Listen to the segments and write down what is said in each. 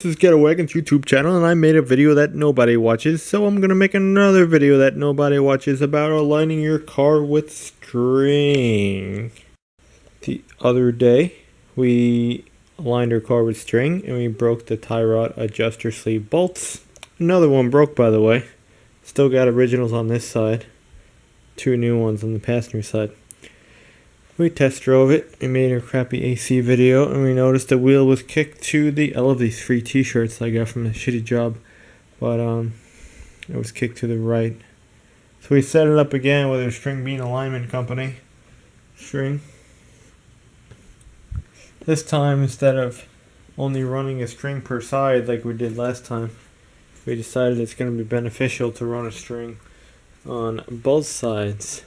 This is Getaway's YouTube channel, and I made a video that nobody watches, so I'm gonna make another video that nobody watches about aligning your car with string. The other day, we aligned our car with string, and we broke the tie rod adjuster sleeve bolts. Another one broke, by the way. Still got originals on this side. 2 new ones on the passenger side. We test drove it, we made a crappy AC video, and we noticed the wheel was kicked to the, I love these free t-shirts I got from a shitty job, but it was kicked to the right. So we set it up again with our string bean alignment company. String. This time, instead of only running a string per side like we did last time, we decided it's going to be beneficial to run a string on both sides.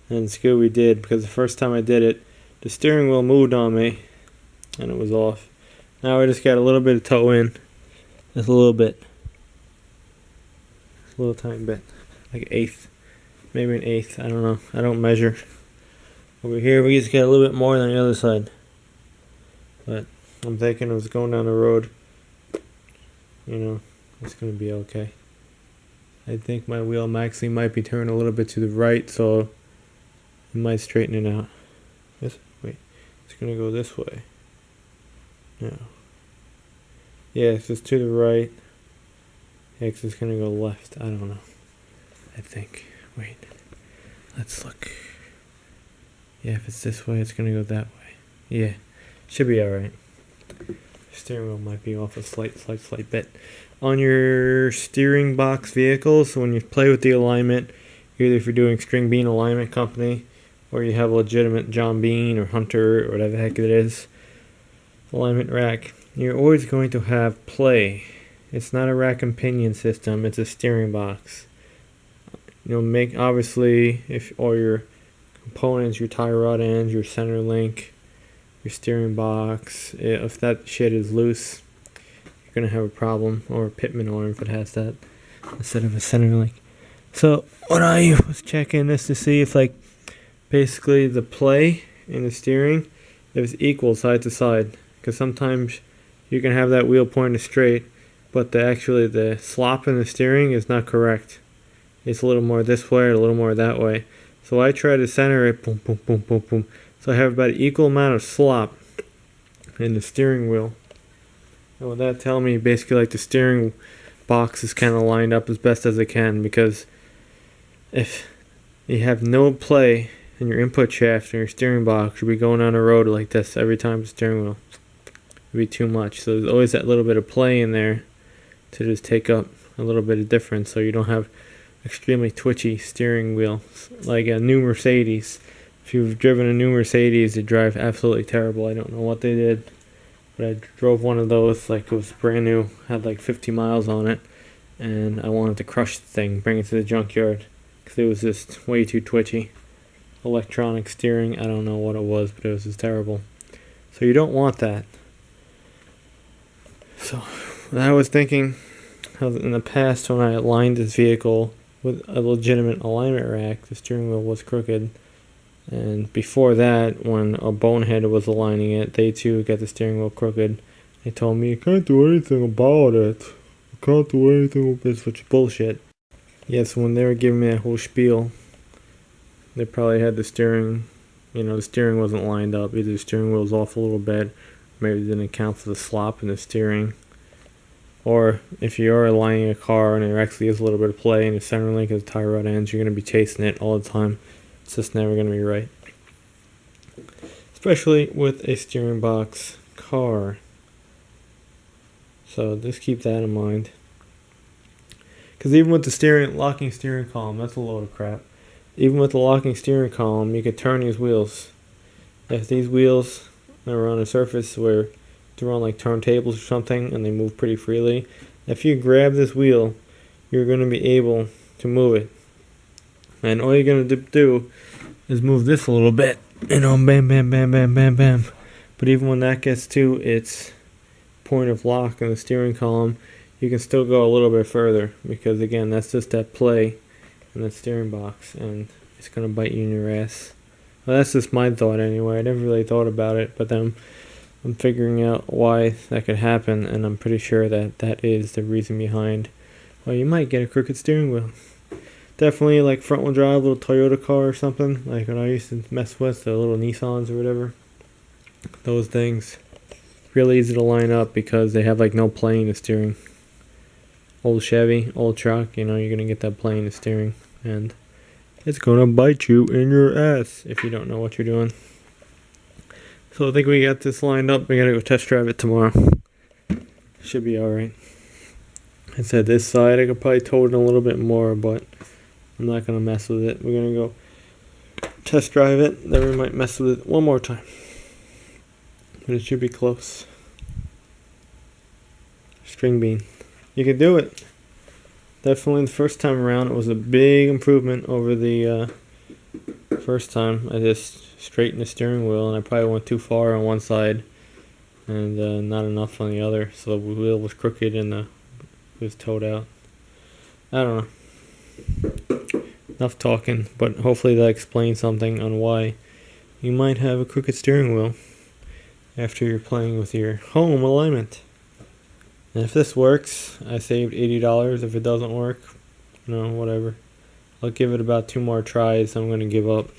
And it's good we did, because the first time I did it, the steering wheel moved on me, and it was off. Now I just got a little bit of toe in. Just a little bit. Just a little tiny bit. Like an eighth. Maybe an eighth, I don't know. I don't measure. Over here we just got a little bit more than the other side. But I'm thinking it was going down the road. You know, it's going to be okay. I think my wheel actually might be turned a little bit to the right, so I might straighten it out. Wait, it's gonna go this way. No. Yeah, it's just to the right. Yeah, it's just gonna go left. I don't know. I think. Wait. Let's look. Yeah, if it's this way, it's gonna go that way. Yeah. Should be alright. Steering wheel might be off a slight bit. On your steering box vehicles, when you play with the alignment, either if you're doing string bean alignment company, or you have a legitimate John Bean or Hunter or whatever the heck it is, alignment rack, you're always going to have play. It's not a rack and pinion system, it's a steering box. You'll make, obviously, if all your components, your tie rod ends, your center link, your steering box, if that shit is loose, you're going to have a problem, or a pitman arm if it has that, instead of a center link. So what I was checking this to see if, like, basically the play in the steering, if it's equal side to side, because sometimes you can have that wheel pointed straight, but the slop in the steering is not correct. It's a little more this way or a little more that way. So I try to center it, boom, boom, boom, boom, boom. So I have about an equal amount of slop in the steering wheel. And with that telling me basically like the steering box is kind of lined up as best as it can, because if you have no play in your input shaft and your steering box, you'll be going on a road like this every time the steering wheel. It'll be too much. So there's always that little bit of play in there to just take up a little bit of difference, so you don't have extremely twitchy steering wheel like a new Mercedes. If you've driven a new Mercedes, they drive absolutely terrible. I don't know what they did, but I drove one of those like it was brand new, had like 50 miles on it, and I wanted to crush the thing, bring it to the junkyard, because it was just way too twitchy. Electronic steering, I don't know what it was, but it was just terrible. So you don't want that. So I was thinking how in the past when I aligned this vehicle with a legitimate alignment rack, the steering wheel was crooked. And before that, when a bonehead was aligning it, they too got the steering wheel crooked. They told me, you can't do anything about it. You can't do anything with this, which is bullshit. Yes, when they were giving me that whole spiel, they probably had the steering, the steering wasn't lined up. Either the steering wheel was off a little bit, maybe they didn't account for the slop in the steering. Or if you are aligning a car and there actually is a little bit of play in the center link of the tie rod ends, you're going to be chasing it all the time. It's just never going to be right. Especially with a steering box car. So just keep that in mind. Because even with the locking steering column, that's a load of crap. Even with the locking steering column, you could turn these wheels. If these wheels are on a surface where they're on like turntables or something and they move pretty freely, if you grab this wheel, you're going to be able to move it. And all you're going to do is move this a little bit. Bam, bam, bam, bam, bam, bam. But even when that gets to its point of lock in the steering column, you can still go a little bit further, because again, that's just that play in that steering box, and it's going to bite you in your ass. Well, that's just my thought anyway. I never really thought about it, but then I'm figuring out why that could happen, and I'm pretty sure that that is the reason behind why you might get a crooked steering wheel. Definitely like front wheel drive, little Toyota car or something, like when I used to mess with the little Nissans or whatever. Those things, really easy to line up because they have like no plane of steering. Old Chevy, old truck, you're gonna get that plane of steering, and it's gonna bite you in your ass if you don't know what you're doing. So I think we got this lined up. We gotta go test drive it tomorrow. Should be alright. I said this side I could probably tow it a little bit more, but I'm not gonna mess with it. We're gonna go test drive it, then we might mess with it one more time. But it should be close. String bean. You can do it. Definitely the first time around it was a big improvement over the first time. I just straightened the steering wheel, and I probably went too far on one side and not enough on the other, so the wheel was crooked and it was towed out. I don't know. Enough talking, but hopefully that explains something on why you might have a crooked steering wheel after you're playing with your home alignment. And if this works, I saved $80. If it doesn't work, whatever. I'll give it about 2 more tries. I'm going to give up.